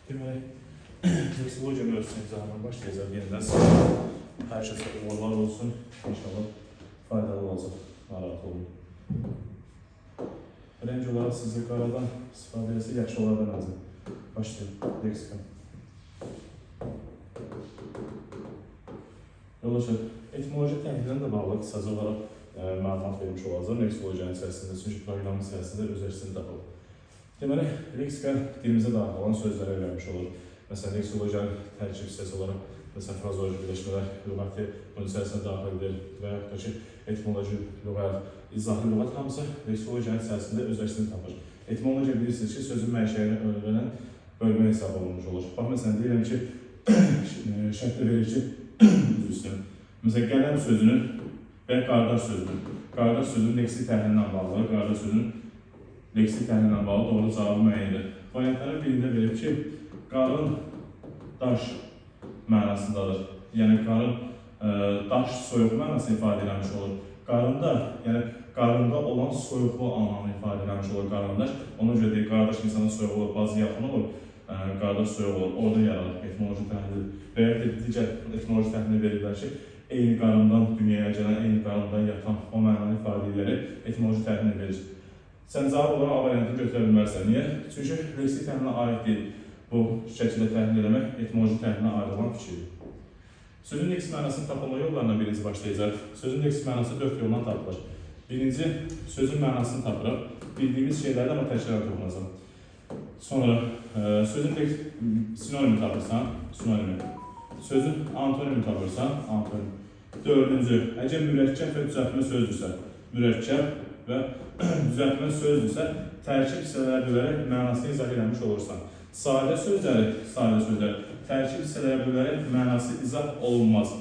Deməli, leksologiya mövzusunu izahına başlayacaq yenidən. Hər kəsə uğurlar olsun. İnşallah faydalı olacaq. Narahat olun. Birinci olaraq sizə qaradan istifadəsi yaxşı olardan azı. Başlayalım. Leksika. Yoldaşlar, etimoloji təhlillə də bağlı qısaca olaraq məlumat vermiş olacaq leksologiyanın içərisində. Çünki proqramın içərisində öz əksini tapılır. Deməli, leksika dilimizə daxil olan sözləri öyrənmiş olur. Məsələn, leksologiyanın tərkib hissəsi olaraq, məsələn, frazoloji birləşmələr, lüğəti bunun içərisində daxildir və yaxud da ki, etimoloji lüğət, izahlı lüğət hamısı leksologiyanın içərisində öz əksini tapır. Etimologiya bilirsiniz ki, sözün mənşəyini öyrənən bölmə hesab olunmuş olur. Bax, məsələn, deyirəm ki, şərtlə verir ki, üzrüstün. Məsələn, qələm sözünün və qardaş sözünün leksik təhlillə bağlı, qardaş sözünün leksik təhlillə bağlı doğru cavabı müəyyəndir. Variantların birində verir ki, qarın daş mənasındadır. Yəni, qarın daş soyuq mənasını ifadə edilmiş olur. Qarında, yəni qarında olan soyuqlu anlamını ifadə edilmiş olur qarındaş. Ona görə deyir, qardaş insanın soyuq olur, bazı yaxın olur, qardaş soyuq olur, orada yaradır etimoloji təhlil. Və ya digər etimoloji təhlil verirlər ki, eyni qarından dünyaya gələn, eyni qarından yatan o mənanı ifadeləri etimoloji təhlil verir. Sən cavab olaraq A variantını götürə bilmərsən. Niyə? Çünki leksik təhlilinə aid deyil. Bu şəkildə təhlil eləmək etimoloji təhlilinə aid olan fikirdir. Sözün leksik mənasının tapılma yollarından birinci başlayacaq. Sözün leksik mənası 4 yoldan tapılır. Birinci, sözün mənasını tapırıq. Bildiyimiz şeylərdə amma təkrar toxunacaq. Sonra, sözün sinonimi tapırsan, sinonimi. Sözün antonimi tapırsan, antonim. Dördüncü, əgər mürəkkəb və düzəltmə sözdürsə, mürəkkəb və düzəltmə sözdürsə, tərkib hissələrə bölərək mənasını izah edilmiş olursan. Sadə sözləri, tərkib hissələrə bölərək mənası izah olunmaz.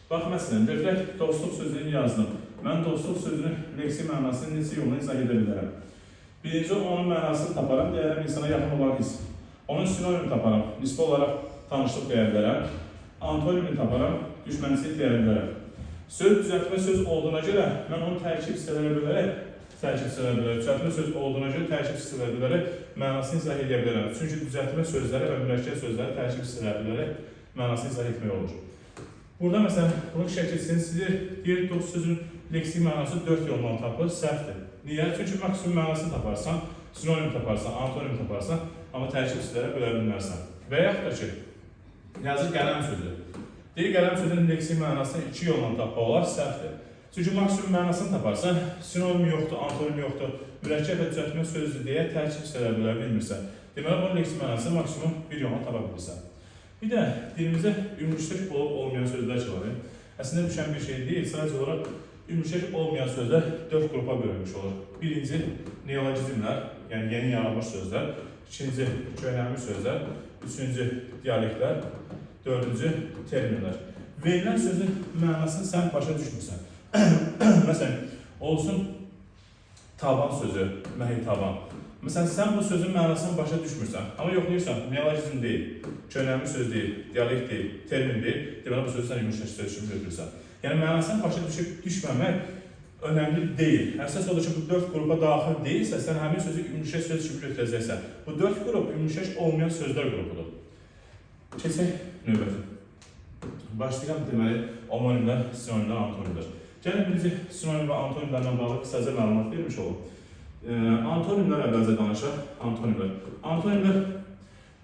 Bax, məsələn, götürək, dostluq sözünü yazdım. Mən dostluq sözünün leksik mənasını neçə yolla izah edə bilərəm? Birinci, onun mənasını taparam, deyərəm insana yaxın olan his. Onun sinonimi taparam, nisbə olaraq tanışlıq deyə bilərəm. Antonimi taparam, düşmənçilik deyə bilərəm. Söz düzəltmə söz olduğuna görə mən onu tərkib hissələrə bölərək, düzəltmə söz olduğuna görə tərkib hissələrə bölərək mənasını izah edə bilərəm. Çünki düzəltmə sözləri və mürəkkəb sözləri tərkib hissələrə bölərək mənasını izah etmək olur. Burada məsələn, bunun şəkilsini sizir, deyir, dost sözün leksik mənası 4 yoldan tapılır, səhvdir. Niyə? Çünki maksimum mənasını taparsan, sinonim taparsan, antonim taparsan, amma tərkib hissələrə bölə bilmərsən. Və yaxud da ki, yazır qələm sözü. Deyir, qələm sözünün leksik mənasını 2 yolla tapmaq olar, səhvdir. Çünki maksimum mənasını taparsan, sinonim yoxdur, antonim yoxdur, mürəkkəb və düzəltmə sözdür deyə tərkib hissələrə bölə bilmirsən. Deməli, bunun leksik mənasını maksimum 1 yolla tapa bilirsən. Bir də dilimizdə ümümüştək olub olmayan sözlər ki var. Əslində düşən bir şey deyil, sadəcə olaraq ümümüştək olmayan sözlər 4 qrupa bölünmüş olur. Birinci, neologizmlər, yəni yeni yaranmış sözlər. İkinci, köhnəlmiş sözlər. Üçüncü, dialektlər. Dördüncü, terminlər. Verilən sözün mənasını sən başa düşmürsən. Məsələn, olsun taban sözü, məhi taban. Məsələn, sən bu sözün mənasını başa düşmürsən. Amma yoxlayırsan, neologizm deyil, köhnəlmiş söz deyil, dialekt deyil, termin deyil. Deməli, bu sözü sən ümümüştək söz kimi götürürsən. Yəni, mənasını başa düşməmək önəmli deyil. Əsas odur ki, bu 4 qrupa daxil deyilsə, sən həmin sözü ümümüştək söz kimi götürəcəksən. Bu 4 qrup ümümüştək olmayan sözlər qrupudur. Keçək növbəti. Başlayalım deməli, homonimlər, sinonimlər, antonimlər. Gəlin, birinci sinonim və antonimlərlə bağlı qısaca məlumat vermiş olub. Antonimlər əvvəlcə danışaq, antonimlər. Antonimlər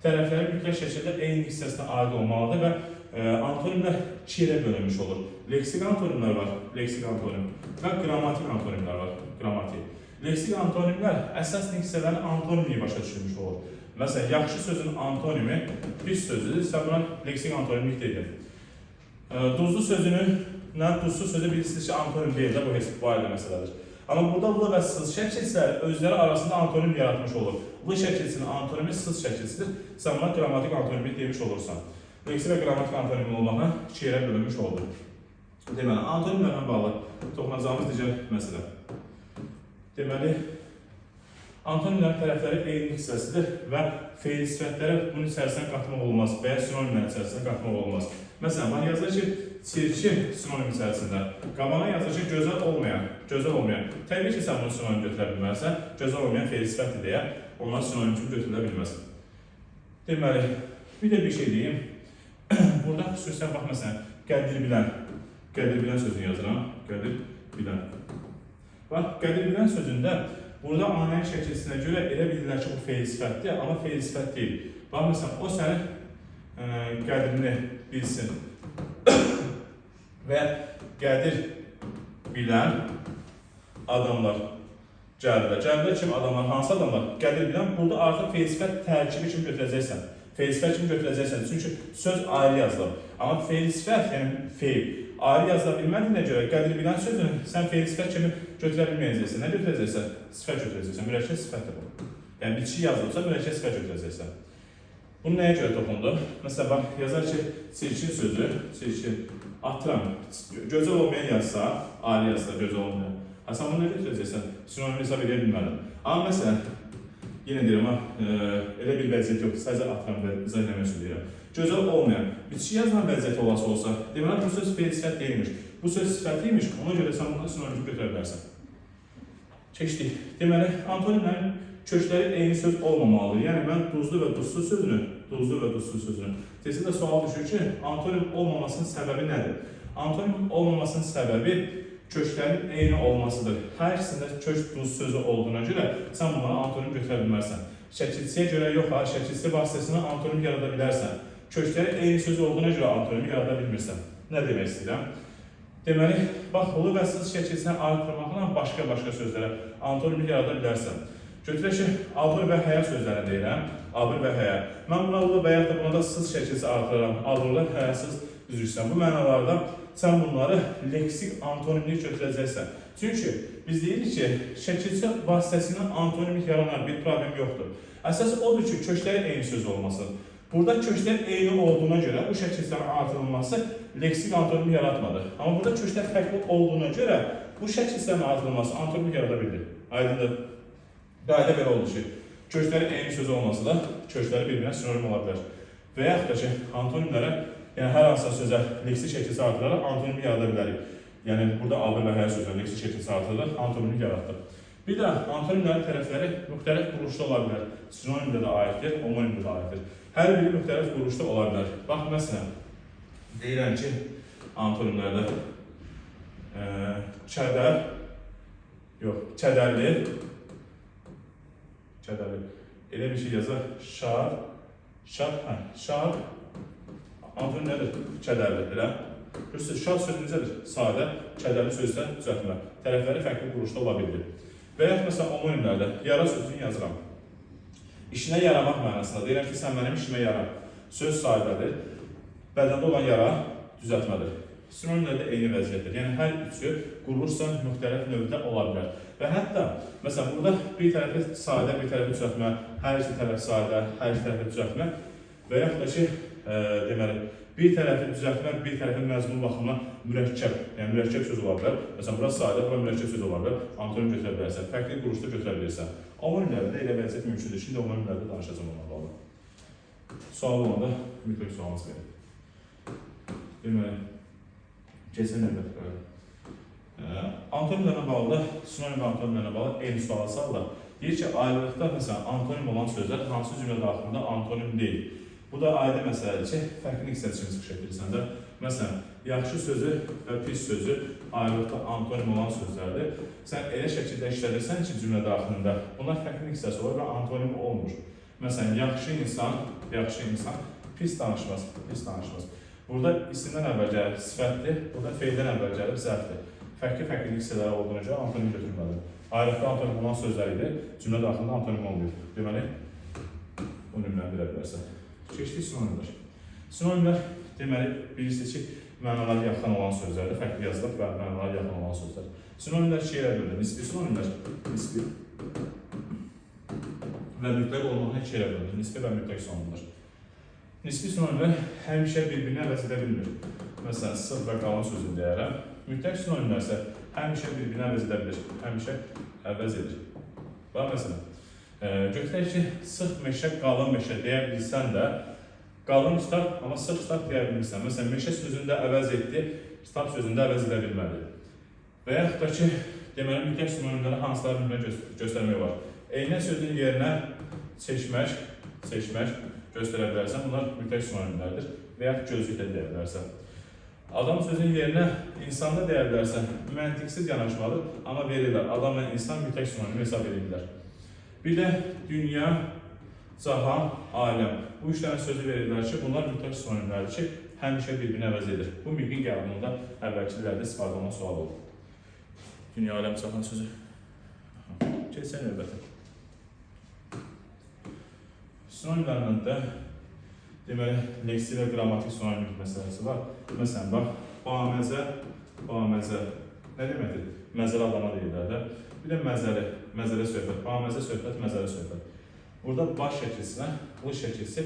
tərəfləri mütləq şəkildə eyni hissəsinə aid olmalıdır və antonimlər 2 yerə bölünmüş olur. Leksik antonimlər var, leksik antonim və qrammatik antonimlər var, qrammatik. Leksik antonimlər əsas hissələrin antonimliyi başa düşülmüş olur. Məsələn, yaxşı sözün antonimi pis sözüdür, sən buna leksik antonimlik dedim. Duzlu sözünün duzsuz sözü bilirsiniz ki, antonim deyil də, bu ayrı məsələdir. Amma burada l və sız şəkilsilər özləri arasında antonim yaratmış olur. L şəkilsinin antonimi sız şəkilsidir, sən buna qrammatik antonimlik demiş olursan. Leksik və qrammatik antonimli olmaqla 2 yerə bölünmüş oldu. Deməli, antonimlərlə bağlı toxunacağımız digər məsələ. Deməli, antonimlərin tərəfləri eyni hissəsidir və feil sifətləri bunun içərisinə qatmaq olmaz və ya sinonimlərin içərisinə qatmaq olmaz. Məsələn, bana yazır ki, çirkin sinonim içərisində, qabana yazır ki, gözəl olmayan. Təbii ki, sən bunu sinonim götürə bilmərsən, gözəl olmayan feil sifətdir deyə, onlar sinonim kimi götürülə bilməz. Deməli, bir də bir şey deyim. Burada xüsusən bax, məsələn, qədir bilən sözünü yazıram. Qədir bilən. Bax, qədir bilən sözündə burada aneyin şəkilsinə görə elə bilirlər ki, bu feil sifətdir, amma feil sifət deyil. Bax, məsələn, o sənin qədrini bilsin və qədir bilən adamlar gəlirlər. Gəlirlər kimi adamlar, hansı adamlar? Qədir bilən, burada artıq feil sifət tərkibi kimi götürəcəksən. Feil sifət kimi götürəcəksən. Çünki söz ayrı yazılır. Amma feil sifət, yəni feil, ayrı yazıla bilmədiyinə görə qədir bilən sözünü sən feil sifət kimi götürə bilməyəcəksən. Nə götürəcəksən? Sifət götürəcəksən. Mürəkkəb sifətdir bu. Yəni bitişik yazılırsa mürəkkəb sifət götürəcəksən. Bunu nəyə görə toxundu? Məsələn, bax, yazar ki, çirkin sözü, çirkin, atıram, gözəl olmayan yazsa, ayrı yazsa, gözəl olmayan. Sən bunu nə götürəcəksən? Sinonim hesab edə bilmədin. Amma məsələn, yenə deyirəm, elə bir vəziyyət yoxdur, sadəcə atıram və izah eləmək üçün deyirəm. Gözəl olmayan, bitişik yazılan vəziyyəti olası olsa, deməli, bu söz feil sifət deyilmiş. Bu söz sifətliymiş, ona görə sən bunu sinonim götürə bilərsən. Keçdik. Deməli, antonimlərin kökləri eyni söz olmamalıdır. Yəni, mən duzlu və duzsuz sözünü, tezdə sual düşür ki, antonim olmamasının səbəbi nədir? Antonim olmamasının səbəbi köklərin eyni olmasıdır. Hər ikisində kök duz sözü olduğuna görə sən bunlara antonim götürə bilmərsən. Şəkilçiyə görə yox, şəkilçi vasitəsilə antonim yarada bilərsən. Kökləri eyni söz olduğuna görə antonim yarada bilmirsən. Nə demək istəyirəm? Deməli, bax, hulu və sız şəkilçisini artırmaqla başqa sözlərə antonim yarada bilərsən. Götürək ki, abır və həya sözlərini deyirəm. Abır və həya. Mən buna hulu və ya da buna da sız şəkilçisi artırıram. Abırlar həyasız düzürsən. Bu mənalarda sən bunları leksik antonimlik götürəcəksən. Çünki biz deyirik ki, şəkilçi vasitəsilə antonimlik yaranan bir problem yoxdur. Əsas odur ki, kökləri eyni söz olması. Burada köklər eyni olduğuna görə bu şəkilçilərin artırılması leksik antonimlik yaratmadı. Amma burada köklər fərqli olduğuna görə bu şəkilçilərin artırılması antonimlik yarada bildi. Aydındır. Qayda belə oldu ki, kökləri eyni söz olmasa da kökləri bir-birinə sinonim ola bilər. Və yaxud da ki, antonimlərə, yəni hər hansısa sözə leksik şəkilçisi artıraraq antonimlik yarada bilərik. Yəni burada abır və həya sözləri leksik şəkilçisi artıraraq antonimlik yaratdı. Bir də antonimlərin tərəfləri müxtəlif quruluşda ola bilər. Sinonimdə də aiddir, homonimdə də aiddir. Hər biri müxtəlif quruluşda ola bilər. Bax, məsələn, deyirəm ki, antonimlərdə kədərli, elə bir şey yazar, şad, antonim nədir? Kədərli, elə? Görürsünüz, şad sözü necədir? Sadə, kədərli sözdən düzəltmə. Tərəfləri fərqli quruluşda ola bilir. Və yaxud məsələn, homonimlərdə yara sözünü yazıram. İşinə yaramaq mənasında. Deyirəm ki, sən mənim işimə yara. Söz sahibədir. Bədəndə olan yara düzəltmədir. Sinonimlərdə eyni vəziyyətdir. Yəni, hər üçü qurulursa müxtəlif növdə ola bilər. Və hətta, məsələn, burada bir tərəfi sadə, bir tərəfi düzəltmə, hər iki tərəfi sadə, hər iki tərəfi düzəltmə və yaxud da ki, deməli, bir tərəfi düzəltmə, bir tərəfin məzmun baxımına mürəkkəb, yəni mürəkkəb söz ola bilər. Məsələn, burası sadə, bura mürəkkəb söz ola bilər. Antonim götürə bilərsən, fərqli quruluşda götürə bilirsən. Homonimlərdə elə vəziyyət mümkündür. Şimdi homonimlərdə danışacağım onunla bağlı. Sual olanda mütləq sualınız verin. Deməli, keçən növbət. Antonimlərlə bağlı da, sinonim və antonimlərlə bağlı eyni sual salırlar. Deyir ki, ayrılıqda məsələn, antonim olan sözlər hansı cümlə daxilində antonim deyil. Bu da ayrı məsələdir ki, fərqli hissət üçün çıxış edirsən də. Məsələn, yaxşı sözü və pis sözü ayrılıqda antonim olan sözlərdir. Sən elə şəkildə işlədirsən ki, cümlə daxilində bunlar fərqli hissəsi olur və antonim olmur. Məsələn, yaxşı insan pis danışmaz. Burada isimdən əvvəl gəlir sifətdir, burada feildən əvvəl gəlir zərfdir. Fərqli hissələri olduğuna görə antonim götürülməlidir. Ayrılıqda antonim olan sözlər idi, cümlə daxilində antonim olmuyor. Deməli, bunu ünləndirə bilərsən. Keçdik sinonimlər. Sinonimlər, deməli, bilirsiniz ki, mənaları yaxın olan sözlərdir, fərqli yazılır və mənaları yaxın olan sözlər. Sinonimlər şeylə bölünür, nisbi sinonimlər, nisbi və mütləq olmaqla iki yerə bölünür, nisbi və mütləq sinonimlər. Nisbi sinonimlər həmişə bir-birini əvəz edə bilmir. Məsələn, sıx və qalın sözünü deyərəm. Mütləq sinonimlər isə həmişə bir-birini əvəz edə bilir, həmişə əvəz edir. Bax, məsələn, götürək ki, sıx meşə, qalın meşə deyə bilsən də, qalın kitab, amma sıx kitab deyə bilmirsən. Məsələn, meşə sözündə əvəz etdi, kitab sözündə əvəz edə bilmədi. Və yaxud da ki, deməli, mütləq sinonimləri hansıları bilmə göstərmək var. Eynə sözünün yerinə seçmək göstərə bilərsən. Bunlar mütləq sinonimlərdir və ya gözlüklə deyə bilərsən. Adam sözünün yerinə insanda deyə bilərsən. Məntiqsiz yanaşmadır, amma verirlər. Adam və insan mütləq sinonim hesab edirlər. Bir də dünya, cahan, aləm. Bu üç dənə sözü verirlər ki, bunlar mütləq sinonimlərdir ki, həmişə bir-birini əvəz edir. Bu müqin qəbulunda əvvəlki illərdə istifadə olunan sual oldu. Dünya, aləm, cahan sözü. Keçək növbətə. Sinonimlərlə də deməli, leksi və qrammatik sinonimlik məsələsi var. Məsələn, bax, baməzə nə deməkdir? Məzəli adama deyirlər də. Bir də məzələ söhbət, baməzə söhbət, məzələ söhbət. Burada baş şəkilsinə, bu şəkilsi,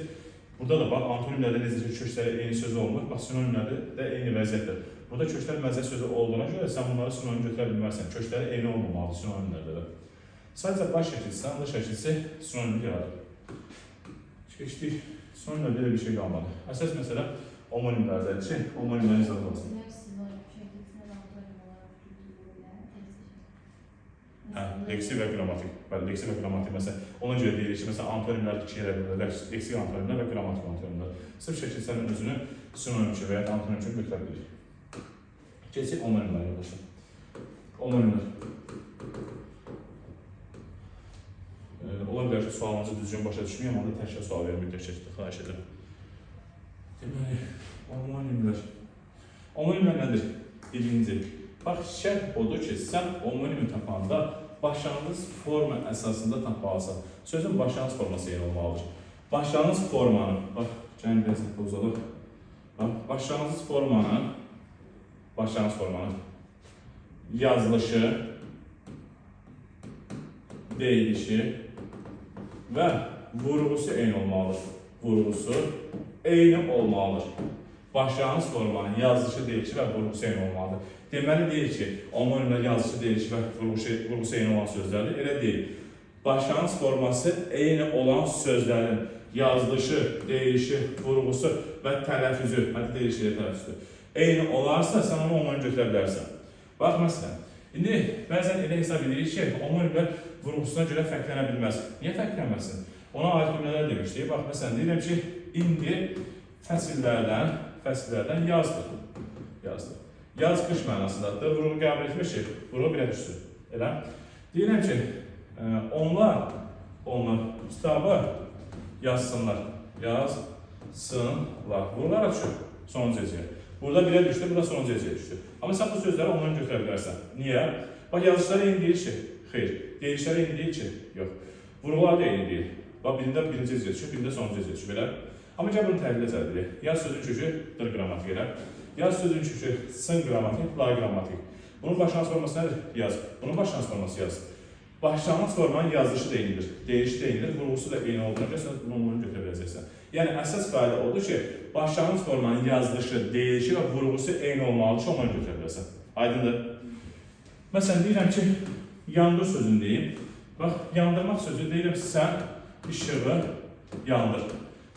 burada da bax, antonimlərdə necə ki, kökləri eyni sözü olmur, bax, sinonimlərdə də eyni vəziyyətdir. Burada köklər məzə sözü olduğuna görə sən bunları sinonim götürə bilmərsən. Kökləri eyni olmamalıdır sinonimlərdə də. Sadəcə baş şəkilsi, bu şəkilsi sinonimlik yaradır. Keçdik. Sonra belə bir şey qalmadı. Əsas məsələ homonimlərdədir ki, homonimlərin izah olmasın. Leksi və qrammatik. Bəli, leksi və qrammatik məsələn. Ona görə deyirik ki, məsələn, antonimlər iki yerə bölünür. Leksi antonimlər və qrammatik antonimlər. Sırf şəkilsənin özünü sinonim kimi və ya antonim kimi götürə bilirik. Keçək homonimlər yoldaşlar. Homonimlər. Ola bilər ki, sualınızı düzgün başa düşməyəm, onda təkrar sual verim, müddət çəkdir, xahiş edirəm. Deməli, homonimlər. Homonimlər nədir? Birinci. Bax, şərt odur ki, sən homonimi tapanda başlanğıc forma əsasında tapmalısan. Sözün başlanğıc forması yer olmalıdır. Başlanğıc formanı, bax, gəlin biraz nəfə uzadıq. Başlanğıc formanı, yazılışı, deyilişi və vurğusu eyni olmalıdır. Vurğusu eyni olmalıdır. Başlanğıc formanın yazılışı, deyilişi və vurğusu eyni olmalıdır. Deməli deyir ki, homonimlər yazılışı, deyilişi və vurğusu eyni olan sözlərdir. Elə deyil. Başlanğıc forması eyni olan sözlərin yazılışı, deyilişi, vurğusu və tələffüzü, hətta deyilişi ilə tələffüzü eyni olarsa, sən onu homonim götürə bilərsən. Bax, məsələn, indi bəzən elə hesab edirik ki, homonimlər vurğusuna görə fərqlənə bilməz. Niyə fərqlənməsin? Ona aid cümlələr demişdik. Bax, məsələn, deyirəm ki, indi fəsillərdən yazdır. Yaz qış mənasındadır. Vurğu qəbul etmiş ki, vurğu birə düşsün. Elə? Deyirəm ki, onlar kitabı yazsınlar. Vurğulara düşür. Sonuncu eciyə. Burada birə düşdü, burada sonuncu eciyə düşdü. Amma sən bu sözləri ondan götürə bilərsən. Niyə? Bax, yazışlara eyni deyil ki, xeyr. Deyilişlərə eyni deyil ki, yox. Vurğular da eyni deyil. Bax, birində birinci eciyə düşür, birində sonuncu eciyə düşür. Belə. Amma gəl bunu təhlil edəcək. Yaz sözün kökü dır qrammatik elə. Yaz sözün kökü sın qrammatik, la qrammatik. Bunun başlanğıc forması nədir? Yaz. Bunun başlanğıc forması yaz. Başlanğıc formanın yazılışı da eynidir, deyilişi də eynidir, vurğusu da eyni olduğuna görə sən bunu götürə biləcəksən. Yəni, əsas qayda odur ki, başlanğıc formanın yazılışı, deyilişi və vurğusu eyni olmalıdır ki, onu götürə bilərsən. Aydındır. Məsələn, deyirəm ki, yandır sözünü deyim. Bax, yandırmaq sözü deyirəm, sən işığı yandır.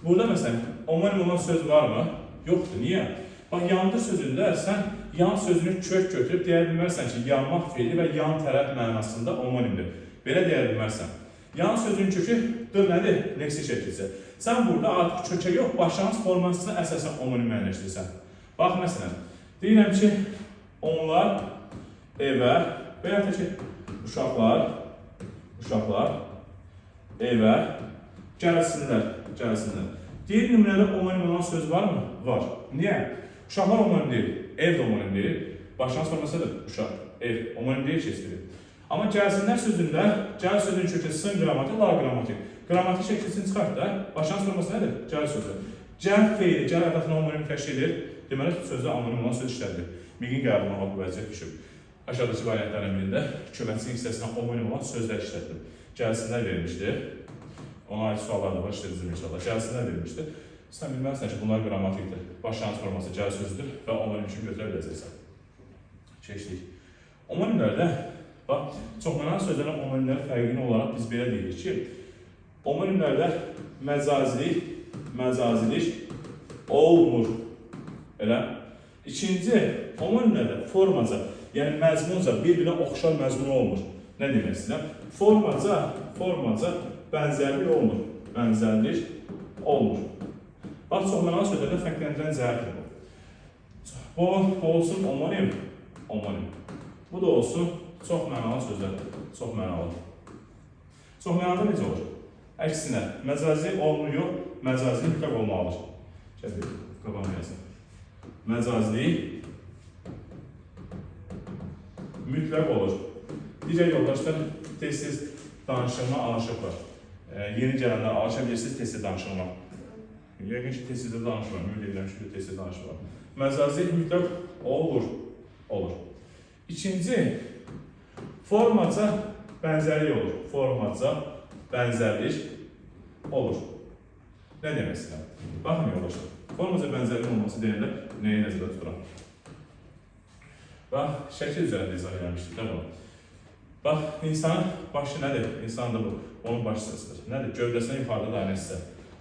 Burada məsələn, homonim olan söz varmı? Yoxdur. Niyə? Bax, yandır sözündə sən yan sözünü kök götürüb deyə bilmərsən ki, yanmaq fiili və yan tərəf mənasında homonimdir. Belə deyə bilmərsən. Yan sözün kökü dır nədir? Leksi şəkilsi. Sən burada artıq kökə yox, başlanğıc formasını əsasən homonim müəyyənləşdirirsən. Bax, məsələn, deyirəm ki, onlar evə və ya ki, uşaqlar evə gəlsinlər. Deyir, nümunədə homonim olan söz varmı? Var. Niyə? Uşaqlar homonim deyil, ev də homonim deyil. Başlanğıc formasıdır, uşaq, ev, homonim deyil keçdirir. Amma gəlsinlər sözündə, gəl sözün kökü sın qrammatik, la qrammatik. Qrammatik şəkilsini çıxart da, başlanğıc forması nədir? Gəl sözü. Gəl feili, gəl ədətini homonim təşkil edir. Deməli, sözdə homonim olan söz işlədilir. Miqin qəbuluna bu vəziyyət düşüb. Aşağıdakı variantların birində köməkçinin hissəsinə homonim olan sözlər işlədilir. Gəlsinlər verilmişdir. Ona aid suallar da var, işlədizim inşallah. Gəlsinlər verilmişdir. Sən bilməlisən ki, bunlar qrammatikdir. Başlanğıc forması gəl sözüdür və homonim kimi götürə biləcəksən. Keçdik. Homonimlərdə, bax, çoxlanan sözlərin homonimləri fərqini olaraq biz belə deyirik ki, homonimlərdə məcazilik olmur. Elə. İkinci, homonimlərdə formaca, yəni məzmunca bir-birinə oxşar məzmun olmur. Nə demək istəyirəm? Formaca bənzərlik olmur. Bənzərlik olmur. Bax, çoxmənalı sözlərdə fərqləndirən cəhətdir bu. Bu olsun omonim, omonim. Bu da olsun çoxmənalı sözlərdir, çoxmənalı. Çoxmənalı necə olur? Əksinə, məcazi olmur yox, məcazi mütləq olmalıdır. Gəl, qabağına yazın. Məcazi mütləq olur. Digər yoldaşlar tez-tez danışılma alışıblar. Yeni gələnlər alışa bilirsiniz tez-tez danışılma. Yəqin ki, tez-tez danışılma, ümid edirəm ki, tez-tez danışılma. Məcazi mütləq olur, olur. İkinci, formaca bənzərlik olur. Formaca bənzərlik olur. Nə demək istəyirəm? Baxın yoldaşlar, formaca bənzərlik olması deyəndə nəyi nəzərdə tuturam? Bax, şəkil üzərində izah eləmişdik də bunu. Bax, insanın başı nədir? İnsan da bu, onun baş hissəsidir. Nədir? Gövdəsindən yuxarıda dayanan hissə.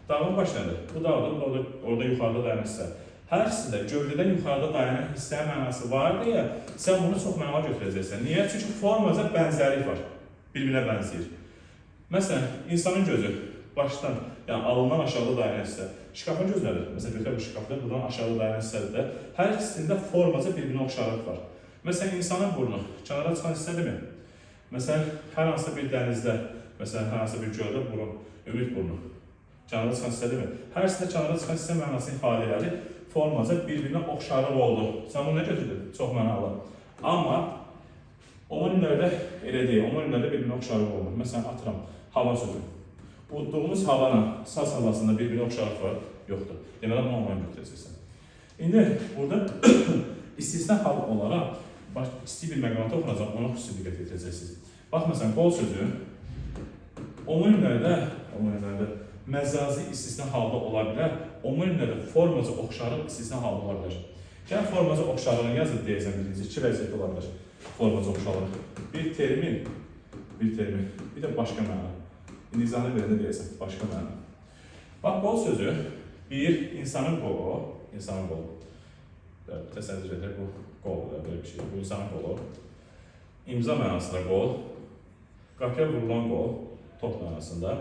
Dağın başı nədir? Bu dağdır, bu da orada yuxarıda dayanan hissə. Hər ikisində gövdədən yuxarıda dayanan hissəyə mənası var deyə sən bunu çox mənalı götürəcəksən. Niyə? Çünki formaca bənzərlik var. Bir-birinə bənzəyir. Məsələn, insanın gözü başdan, yəni alından aşağıda dayanan hissə. Şkafın gözü nədir? Məsələn, götür bu şkafda, buradan aşağıda dayanan hissədir də. Hər ikisində formaca bir-birinə oxşarlıq var. Məsələn, insanın burnu kənara çıxan hissədirmi? Məsələn, hər hansısa bir dənizdə, məsələn, hər hansısa bir göldə burun, ümid burnu kənara çıxan hissədirmi? Hər ikisində kənara çıxan hissə mənasını ifadə edir. Formaca bir-birinə oxşarlıq oldu. Sən bunu nə götürdün? Çox mənalı. Amma homonimlərdə elə deyil. Homonimlərdə bir-birinə oxşarlıq olmur. Məsələn, atıram, hava sözü. Udduğumuz havana, saz havasında bir-birinə oxşarlıq var, yoxdur. Deməli, bunu homonim götürəcəksən. İndi burada istisna hal olaraq kiçik bir məqamda oxunacaq, ona xüsusi diqqət yetirəcəksiniz. Bax, məsələn, qol sözü homonimlərdə məcazi istisna halda ola bilər, homonimlərdə formaca oxşarlıq istisna halda ola bilər. Gəl formaca oxşarlığını yazıb deyəcəm birinci, iki vəziyyət ola bilər formaca oxşarlıq. Bir termin, bir də başqa məna. İndi izahını verəndə deyəcəm, başqa məna. Bax, qol sözü bir insanın qolu, təsəvvür edək, bu qoldur, belə bir şey, bu insanın qolu. İmza mənasında qol, qapıya vurulan qol, top mənasında.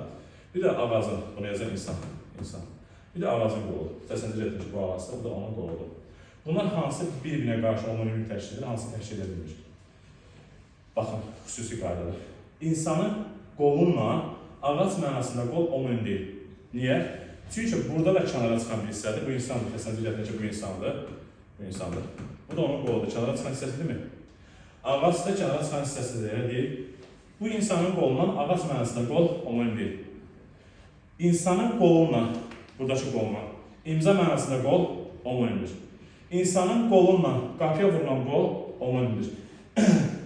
Bir də ağacın, bunu yazan insan. Bir də ağacın qolu. Təsəvvür edək ki, bu ağacda, bu da onun qoludur. Bunlar hansı bir-birinə qarşı homonimlik təşkil edir, hansı təşkil edə bilmir? Baxın, xüsusi qaydadır. İnsanın qolunla ağac mənasında qol homonim deyil. Niyə? Çünki burada da kənara çıxan bir hissədir, bu insandır. Təsəvvür edək ki, bu insandır. Bu da onun qoludur, kənara çıxan hissəsidirmi? Ağac da kənara çıxan hissəsidir, elə deyil. Bu insanın qolundan ağac mənasında qol homonim deyil. İnsanın qolunla, buradakı qolunla, imza mənasında qol homonimdir. İnsanın qolunla qapıya vurulan qol homonimdir.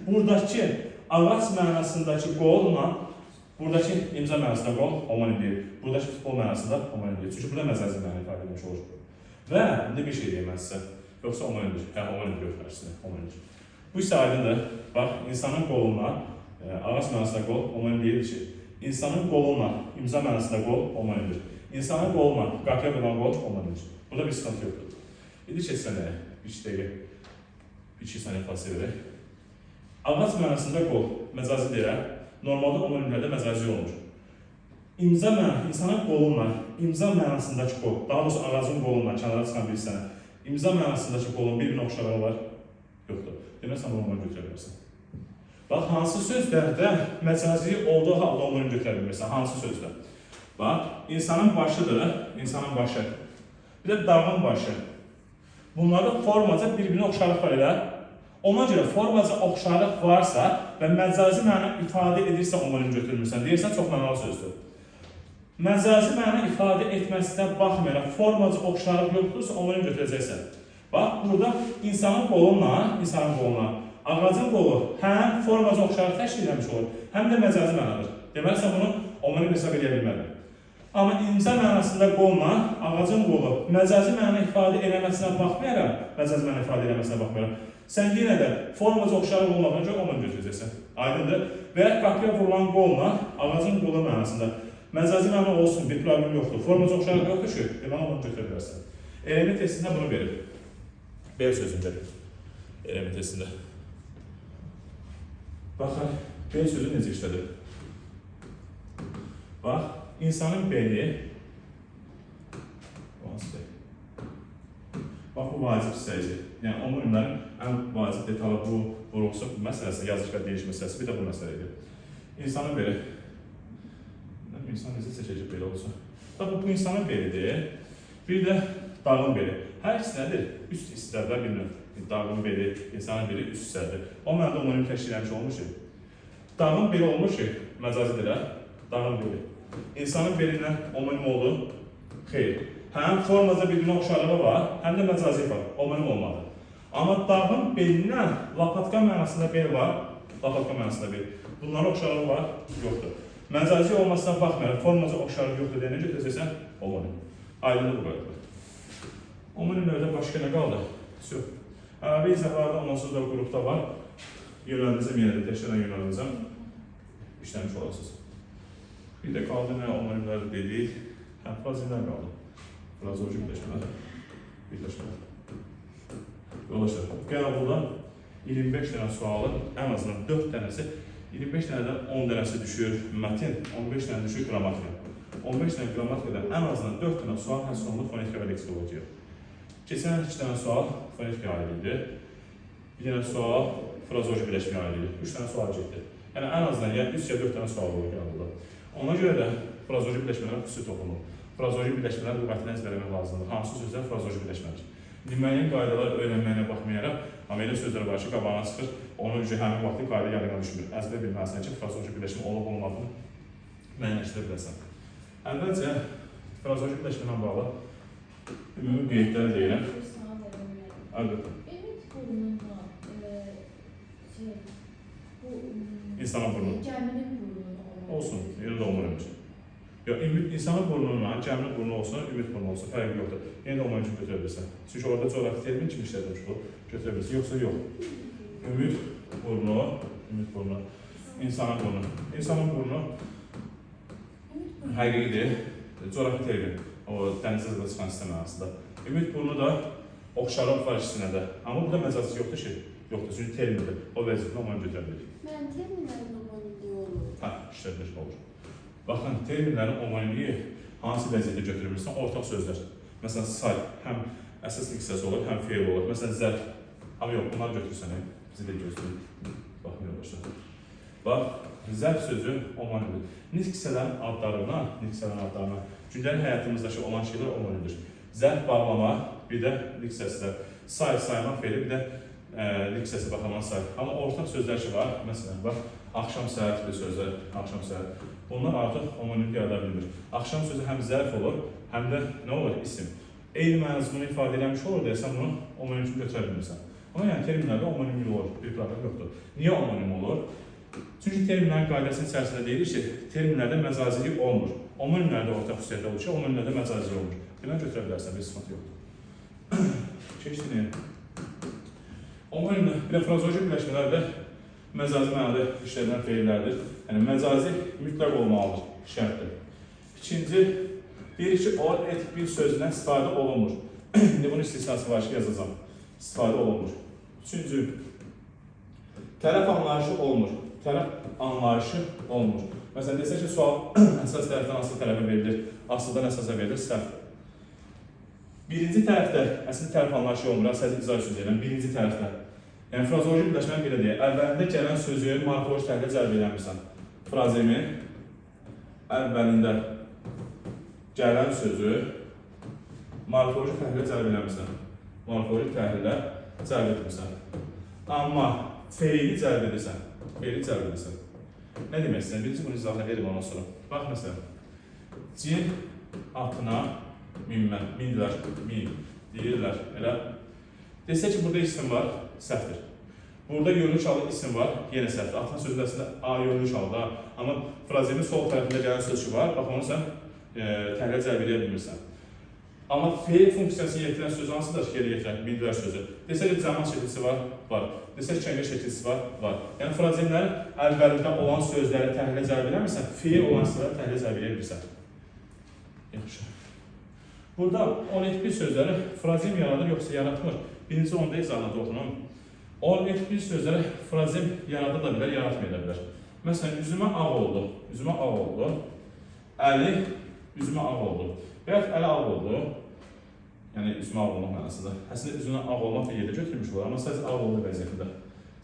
Buradakı ağac mənasındakı qolla, buradakı imza mənasında qol homonim deyil. Buradakı futbol mənasında homonim deyil. Çünki burada məcazi məna ifadə edilmiş olur. Və indi bir şey deyəm mən sizə. Yoxsa homonimdir. Hə, homonimdir yox, hərsinə, homonimdir. Bu isə aydındır. Bax, insanın qolunla ağac mənasında qol homonim deyil ki. İnsanın qolunla imza mənasında qol homonimdir. İnsanın qolunla qapıya vurulan qol homonimdir. Burada bir sıxıntı yoxdur. İndi keçsən nəyə? Bir-iki saniyə fasilə verək. Ağac mənasında qol, məcazi deyirəm. Normalda homonimlərdə məcazi olmur. İnsanın qolunla, imza mənasındakı qol, daha doğrusu ağacın qolunla kənara çıxan bir sənə, imza mənasındakı qolun bir-birinə oxşarlığı var? Yoxdur. Demək, sən bunu götürə bilirsən. Bax, hansı sözlərdə məcazi olduğu halda onu götürə bilmirsən? Hansı sözlər? Bax, insanın başıdır, insanın başı. Bir də dağın başı. Bunlarda formaca bir-birinə oxşarlıq var elə. Ona görə formaca oxşarlıq varsa və məcazi məna ifadə edirsə homonim götürmürsən. Deyirsən, çox mənalı sözdür. Məcazi məna ifadə etməsinə baxmayaraq formaca oxşarlıq yoxdursa homonim götürəcəksən. Bax, burada insanın qolunla, ağacın qolu həm formaca oxşarlıq təşkil edilmiş olur, həm də məcazi mənadır. Deməli, sən bunu homonim hesab edə bilmədin. Amma imza mənasında qolla, ağacın qolu məcazi məna ifadə eləməsinə baxmayaraq, sən yenə də formaca oxşarlıq olmadığına görə homonim götürəcəksən. Aydındır. Və qapıya vurulan qolla, ağacın qolu mənasında məcazi məna olsun, bir problem yoxdur. Formaca oxşarlıq yoxdur ki, deməli onu götürə bilərsən. Element testində bunu verir. B sözündə verir. Element testində. Baxın, B sözü necə işlədir? Bax, insanın beli bu vacib hissə idi. Yəni homonimlərin ən vacib detalı bu vurğusu məsələsi, yazıcı və dəyişmə məsələsi, bir də bu məsələ idi. İnsanın beli. İnsan necə seçəcək belə olsa? Tabi bu insanın belidir. Bir də dağın beli. Hər ikisi nədir? Üst hissələrdə bilinir. Dağın beli, insanın beli üst hissədir. O mənada homonim təşkil etmiş olmuş ki, dağın beli olmuş ki, məcazidirlər, dağın beli. İnsanın belindən homonim oldu, xeyr. Həm formaca bir-birinə oxşarlığı var, həm də məcazi var, homonim olmadı. Amma dağın belindən lapatka mənasında bel var, lapatka mənasında bel. Bunların oxşarlığı var, yoxdur. Məcazi olmasına baxmayaraq, formaca oxşarlığı yoxdur deyənə götürsəksən, homonim. Aydınlığı bu qədər. Homonimlərdə başqa nə qaldı? Bir izahlarda onsuz da qrupda var. Yönəldəcəm yenə də, təşkilən yönəldəcəm. İşləmiş olasınız. Bir də qaldı nə homonimlər dedik. Frazimlər qaldı. Frazeoloji birləşmələr. Dolaşır. Qəbuldan 25 dənə sualın ən azından 4 dənəsi, 25 dənədən 10 dənəsi düşür mətin, 15 dənə düşür qrammatika. 15 dənə qrammatikadan ən azından 4 dənə sual həsr olunub fonetika və leksikologiya. Keçən 2 dənə sual fonetika ayrıldı. Bir dənə sual frazeoloji birləşmə ayrıldı. 3 dənə sual getdi. Yəni ən azından 3 ya 4 dənə sual olur qəbulda. Ona görə də frazeoloji birləşmələr xüsusi toxunur. Frazeoloji birləşmələr lüğətini əzbərləmək lazımdır. Hansı sözlər frazeoloji birləşmədir? Müəyyən qaydalar öyrənməyinə baxmayaraq, amma elə sözlər var ki, qabağına çıxır, onun üçün həmin vaxtı qayda yadına düşmür. Əzbər bilməlisən ki, frazeoloji birləşmə olub-olmadığını müəyyənləşdirə biləsən. Əvvəlcə, frazeoloji birləşmələ bağlı ümumi qeydləri deyiləm. Əlbəttə. İnsanın burnu. Olsun, yeri də olmalıdır. İnsanın burnundan, cəminin burnu olsun, ümid burnu olsun, fərqi yoxdur. Yenə də olmaq üçün götürə bilirsən. Çünki orada coğrafi termin kimi işlədilmiş bu, götürə bilirsən. Yoxsa yox. Ümid burnu, insanın burnu. İnsanın burnu həqiqidir, coğrafi termin, o dənizə də çıxan sistem arasında. Ümid burnu da oxşarlıq var ikisinə də. Amma burada məcazi yoxdur ki, yoxdur, çünki termindir. O vəziyyətini olmanı götürə bilir. Mən terminlərin homonimliyi olur. İşlədilir, olur. Baxın, terminlərin homonimliyi hansı vəziyyətə götürülmüşsən, ortaq sözlər. Məsələn, say həm əsas hissəsi olur, həm feil olur. Məsələn, zərf. Amma yox, bunları götürürsən, bizi də gözləyir. Baxın, yoldaşlar. Bax, zərf sözü homonimdir. Nitq hissələrin adlarına, gündəlik həyatımızdakı olan şeylər homonimdir. Zərf bağlama, bir də nitq hissəsilər. Say, saymaq feili, bir də nitq hissəsi baxaman say. Amma ortaq sözlər ki var, məsələn, bax, axşam səhər tipli sözlər, axşam səhər. Bunlar artıq homonimlik yarada bilmir. Axşam sözü həm zərf olur, həm də nə olur? İsim. Eyni mənasını ifadə eləmiş olur deyəsən, bunu homonim üçün götürə bilmirsən. Amma yəni terminlərdə homonimlik olur, bir problem yoxdur. Niyə homonim olur? Çünki terminlərin qaydasının içərisində deyilir ki, terminlərdə məcazilik olmur. Homonimlərdə ortaq xüsusiyyətə olur ki, homonimlərdə məcazilik olmur. Bilən götürə bilərsən, bir sıfat yoxdur. Keçdiyini. Homonimlər, bir də frazeoloji birləşmələrdə məcazi mənada işlədilən feillərdir. Yəni, məcazi mütləq olmalıdır, şərtdir. İkinci, deyir ki, o etik bir sözündən istifadə olunmur. İndi bunun istisnası var ki, yazacağım. İstifadə olunmur. Üçüncü, tərəf anlayışı olmur. Tərəf anlayışı olmur. Məsələn, desək ki, sual əsas tərəfdən asıl tərəfə verilir, asıldan əsasa verilir, səhvdir. Birinci tərəfdə əsl tərəf anlayışı olmur, əsas izah üçün deyilən, birinci tərəfdə. Yəni, frazeoloji birləşməni belə deyək, əvvəlində gələn sözü morfoloji təhlillə cəlb eləmirsən. Frazemin əvvəlində gələn sözü morfoloji təhlillə cəlb eləmirsən. Morfoloji təhlillə cəlb etmirsən. Amma feili cəlb edirsən. Nə demək istəyirəm? Birinci bunu izahına verim ondan sonra. Bax, məsələn, cin atına mindilər, deyirlər, elə. Desək ki, burada isim var, səhvdir. Burada yönlük alı isim var, yenə səhvdir. Atına sözü əslində A yönlük alı da. Amma frazemin sol tərəfində gələn söz ki var, bax onu sən təhlillə cəlb edə bilmirsən. Amma feil funksiyasını yetirən söz hansıdır ki, yeri yetirən mindilər sözü? Desək ki, cəmat şəkilsi var. Desək ki, kəngə şəkilsi var. Yəni, frazemlərin əvvəlində olan sözləri təhlillə cəlb eləmirsən, feil olan sözləri təhlillə cəlb edə bilirsən. Yaxşı. Burada 17 sözləri frazem yaradır, yoxsa yaratmır. Birinci onda izahına toxunum. 17 sözləri frazem yaradır da bilər, yaratmaya da bilər. Məsələn, üzümə ağ oldu. Əli üzümə ağ oldu. Bəyət əli ağ oldu. Yəni üzümə ağ olmaq mənasında. Əslində üzünə ağ olmaq da yerdə götürmüş olur, amma sadəcə ağ oldu vəziyyətində.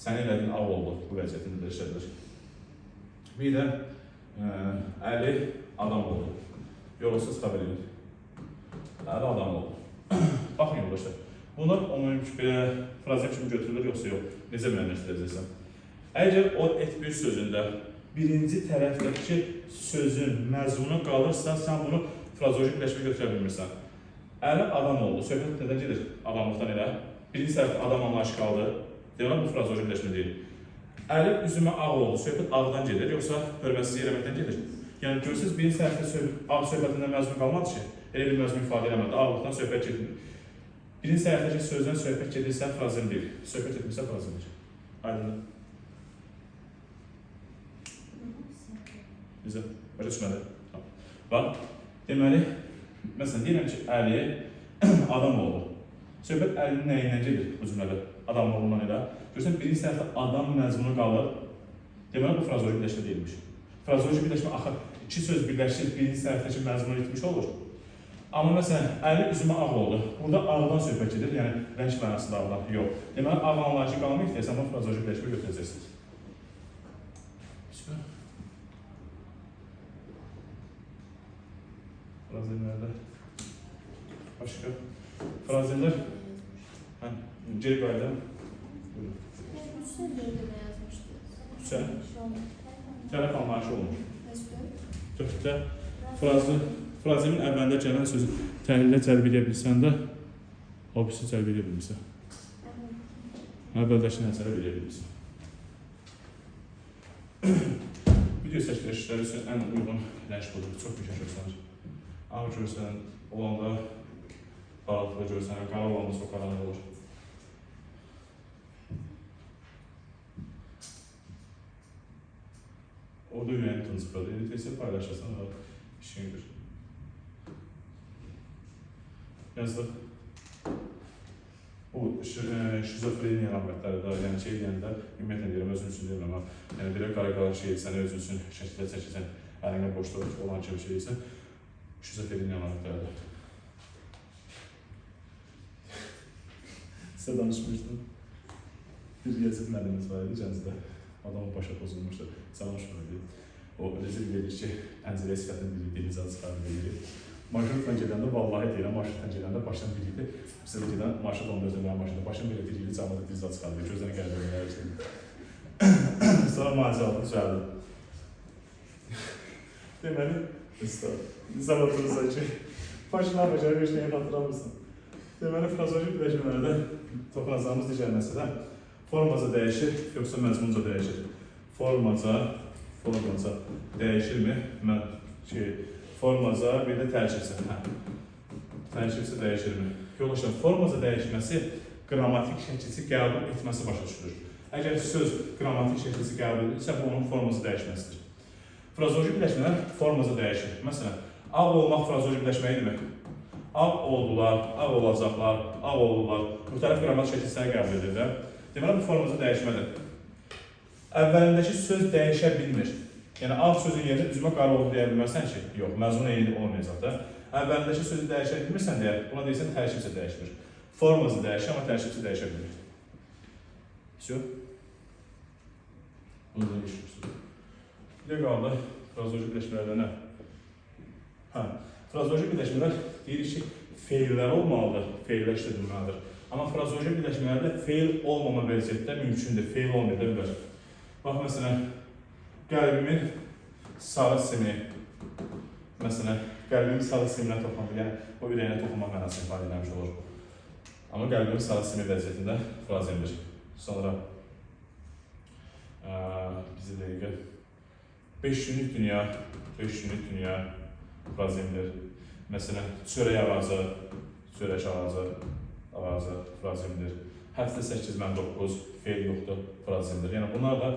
Sənin elədiyin ağ oldu bu vəziyyətində də işlədilir. Bir də əli adam oldu. Yolsa çıxa bilir. Əli adam oldu. Baxın yoldaşlar. Bunlar onun belə frazem kimi götürülür, yoxsa yox. Necə müəyyənləşdirəcəksən? Əgər o etbir sözündə birinci tərəfdəki sözün məzmunu qalırsa, sən bunu frazeolojik birləşmə götürə bilmirsən. Əli adam oldu. Söhbət nədən gedir? Adamlıqdan elə. Birinci tərəfdə adam anlayışı qaldı. Deməli, bu frazeolojik birləşmə deyil. Əli üzümə ağ oldu. Söhbət ağdan gedir, yoxsa hörmətsiz yerəməkdən gedir. Yəni, görürsünüz, birinci tərəfdə ağ söhbətindən məzmun qalmadı ki, elə bir məzmun ifadə eləmədi. Ağlıqdan söhbət gedir. Birinci tərəfdəki sözdən söhbət gedirsə, frazem deyil. Söhbət etmirsə, frazemdir. Aydındır. Bizə başa düşmədi. Bax, deməli, məsələn, deyirəm ki, Əli adam oldu. Söhbət Əlinin nəyindən gedir bu cümlədə? Adamlığından elə. Görürsən, birinci tərəfdə adam məzmunu qalır. Deməli, bu frazeolojik birləşmə deyilmiş. Frazeolojik birləşmə axı iki söz birləşir, birinci tərəfdəki məzmunu itmiş olur. Amma məsələn, Əli üzümə ağ oldu. Burada ağdan söhbət gedir, yəni rəng mənasında ağdan. Yox. Deməli, ağ anlayışı qalmaq istəyirsən, bu frazeolojik birləşmə götürəcəksin. Frazemlərdə başqa frazemlər geri qayıdan Üçə tərəf anlayışı olmuş. Dörddə frazemin əvvəlində gələn sözü təhlilə cəlb edə bilsən də o birisi cəlb edə bilmirsən. Əvvəldəki nəzərə edə bilmirsən. Video səslənişləri üçün ən uyğun rəng budur. Çox bir görsənir. Ağ görsən olanda balıqlı görsən, qara olanda çox qaranlıq olur. Orada ürəyini tıncıqladı. İndi tezə paylaşırsan, işindir. Yazdıq. Bu şizofreniya əlamətləri də, yəni şey deyəndə, ümumiyyətlə deyirəm, özün üçün deyirəm, amma yəni bir qara şey səni özün üçün şəkildə çəkirsən, əlinə boşluq olan kimi şey deyirsən, şizofreniya əlamətləridir. Sizə danışmışdım. Bir Yazid müəllimimiz var idi, Gəncədə. Adamın başa pozulmuşdu. Çalışmırdı. O rezil verir ki, əncələ sifətini bilir, deniz adı çıxarını bilir. Marşrutla gedəndə, vallahi deyirəm, marşrutla gedəndə başdan bilirdi. Bizə gedən marşrut onun özünə marşrutla başdan belə bilirdi, canlıda deniz adı çıxarını bilir. Gözlərini qəlbə verir. Sonra müalicə aldı, düzəldi. Deməli, zavatırırsan ki, başına alacaq, bir şeyini xatırlamırsan. Deməli, frazeolojik birləşmələrdə toxunacağımız digər məsələ formaca dəyişir, yoxsa məzmunca dəyişir? Formaca dəyişirmi? Formaca, bir də tərkibsə. Tərkibsə dəyişirmi? Yoldaşlar, formaca dəyişməsi qrammatik şəkilsi qəbul etməsi başa düşülür. Əgər söz qrammatik şəkilsi qəbul edirsə, bu onun forması dəyişməsidir. Frazeolojik birləşmələr formaca dəyişir. Məsələn, ağ olmaq frazeolojik birləşməyidirmi? Ağ oldular, ağ olacaqlar, ağ oldular. Müxtəlif qrammatik şəkilsləri qəbul edirlər. Deməli, bu formaca dəyişmədir. Əvvəlindəki söz dəyişə bilmir. Yəni, ağ sözün yerinə üzümə qara oldu deyə bilmərsən ki, yox, məzmun eyni olmayacaq da. Əvvəlindəki sözü dəyişə bilmirsən deyə, buna deyirsən, tərkibsə dəyişmir. Forması dəyişir, amma tərkibsə dəyişə bilmir. Всё. Bunu da işliyorsun. Bir də qaldı, frazeolojik birləşmələrdə nə? Frazeolojik birləşmələr deyirik ki, feillər olmalıdır, feilləşdirilməlidir. Amma frazeolojik birləşmələrdə feil olmama vəziyyətdə mümkündür, feil olmaya da bilər. Bax, məsələn, qəlbimin sarı simi, məsələn, qəlbimin sarı siminə toxunmaq, yəni o ürəyinə toxunmaq mənasını ifadə eləmiş olur. Amma qəlbimin sarı simi vəziyyətində frazemdir. Sonra bizi dəqiqə 5 günlük dünya frazemdir. Məsələn, çörək ağacı, çörək ağacı frazemdir. Həftə 8-9 feil yoxdur frazemdir. Yəni, bunlar da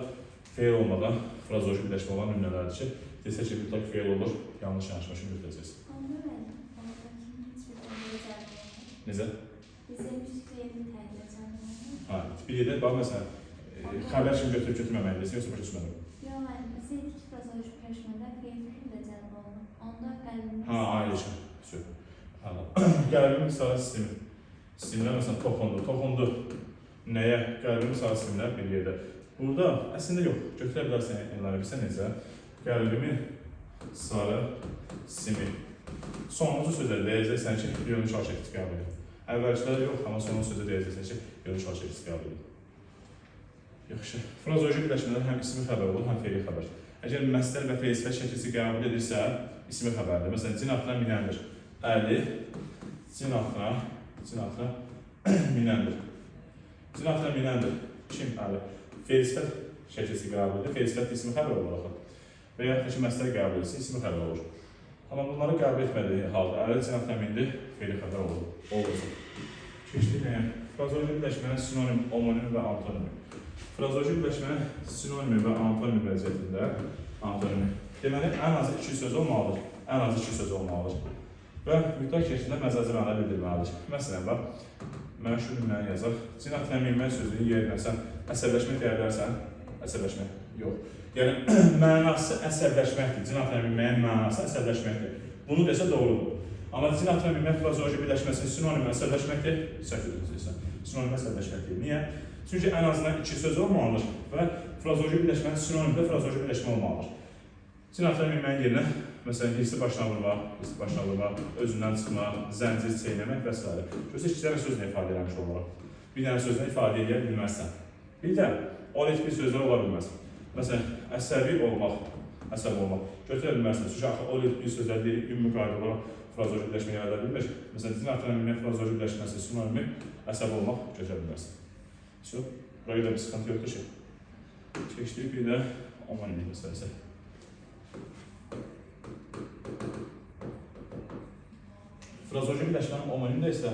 feil olmadan frazeolojik birləşmə olan nümunələrdir ki, desək ki, mütləq feil olur, yanlış yanaşma kimi götürəcəksiniz. Necə? Bir yerdə, bax, məsələn, xəbər kimi götürməməkdir, yoxsa başa düşmədim? Yox, mənim, desəydik ki, frazeolojik birləşmədə feil də cəlb olunur. Onda qəlbimiz... Ayrıca. Qəlibin ixtisarı sistemi. Sistemlər məsələn toxundu. Nəyə? Qəlibin ixtisarı sistemlər bir yerdə. Burada əslində yox. Götürə bilərsən enləri bilsən necə? Qəlbimin ixtisarı sistemi. Sonuncu sözə deyəcəksən ki, yönlü şal şəkli qəbul edir. Əvvəlkiləri yox, amma sonuncu sözə deyəcəksən ki, yönlü şal şəkli qəbul edir. Yaxşı. Frazeoloji birləşmələr həm ismi xəbər olur, həm fe'li xəbər. Əgər məsdər və fe'l sifət şəklisi qəbul edirsə, ismi xəbərdir. Məsələn, cin atına minəndir. Əli cin atına minəndir. Cin atına minəndir. Kim? Əli. Fe'l sifət şəklisi qəbul edir. Fe'l sifət ismi xəbər olur. Və yaxud da ki, məsdər qəbul edirsə, ismi xəbər olur. Amma bunları qəbul etmədiyi halda əli cin atına mindi, fe'li xəbər olur. Keçdik nəyə? Frazeoloji birləşmənin sinonim, omonim və antonimi. Frazeoloji birləşmənin sinonimi və antonimi vəziyyətində deməli, ən azı 2 söz olmalıdır. Ən azı 2 söz olmalıdır. Və mütləq şəkildə məcazi məna bildirməlidir. Məsələn, bax, mən şu cümləni yazaq. Cin atına minmək sözünün yerinə sən əsəbləşmək deyə bilərsən. Əsəbləşmək yox. Yəni, mənası əsəbləşməkdir. Cin atına minməyin mənası əsəbləşməkdir. Bunu desə doğrudur. Amma cin atına minmək frazeoloji birləşməsinin sinonimi əsəbləşməkdir. Səhv edirsən. Sinonim əsəbləşməkdir. Niyə? Çünki ən azından 2 söz olmalıdır və frazeoloji birləşmənin sinonimdə frazeoloji birləşmə olmalıdır. Cin atına minməyin yerinə, məsələn, hissi başına vurmaq, özündən çıxmaq, zəncir çeynəmək və s. Görsə, 2 dənə sözlə ifadə eləmiş olaraq. Bir dənə sözlə ifadə edə bilməzsən. Bir də, olit bir sözlər ola bilməz. Məsələn, əsəbi olmaq. Götürə bilməzsən. Çünki axı olit bir sözlər deyil, ümumi qayda olaraq frazeoloji birləşmə yarada bilmir. Məsələn, cin atına minmək frazeoloji birləşməsi sinonimi əsəb olmaq götürə bilməzsən. Buraya da bir sıxıntı yoxdur ki. Keçdik bir də omonimlik məsələsi. Frazeoloji birləşmənin omonimdə isə,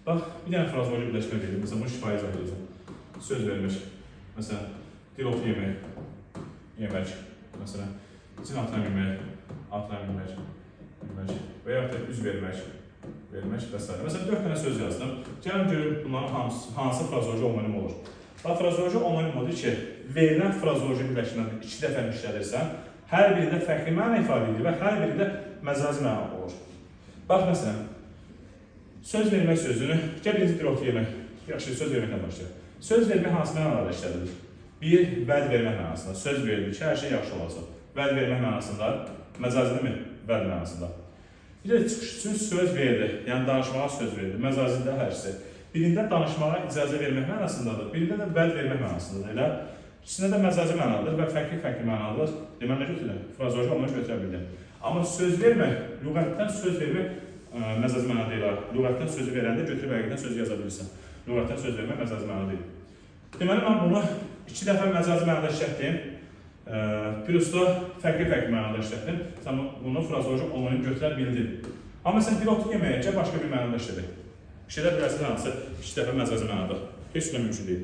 bax, bir dənə frazeoloji birləşmə verir. Məsələn, bunu şifahi izah edəcəm. Söz vermiş. Məsələn, dilotu yemək. Məsələn, cin atına minmək. Və yaxud da üz vermək və s. Məsələn, 4 dənə söz yazdım. Gəlin görün bunların hansı frazeoloji omonim olur. Bax, frazeoloji omonim odur ki, verilən frazeoloji birləşməni 2 dəfə işlədirsən, hər birində fərqli məna ifadə edir və hər birində məcazi məna olur. Bax, məsələn, söz vermək sözünü, gəl birinci dilotu yemək. Yaxşı, söz verməklə başlayaq. Söz vermək hansı mənalarda işlədilir? Bir, vəd vermək mənasında. Söz verilir ki, hər şey yaxşı olacaq. Vəd vermək mənasında, məcazidirmi? Vəd mənasında. Bir də çıxış üçün söz verdi, yəni danışmağa söz verdi, məzazində hər şey. Birində danışmağa icazə vermək mənasındadır, birində də vəd vermək mənasındadır. Elə ikisində də məcazi mənalıdır və fərqli mənalıdır. Deməli, götürək, frazeoloji omonim götürə bildim. Amma söz vermək, lüğətdən söz vermək məcazi məna deyil. Lüğətdən sözü verəndə götürüb həqiqətən sözü yaza bilirsən. Lüğətdən söz vermək məcazi məna deyil. Deməli, mən bunu 2 dəfə məcazi mənada işlətdim. Plusda fərqli mənada işlətdim. Sən bunu frazeoloji omonim götürə bildin. Amma sən dilotu yeməyəcə başqa bir mənada işlədin. İşlədə bilərsən hansı 2 dəfə məcazi mənada. Heç nə mümkün deyil.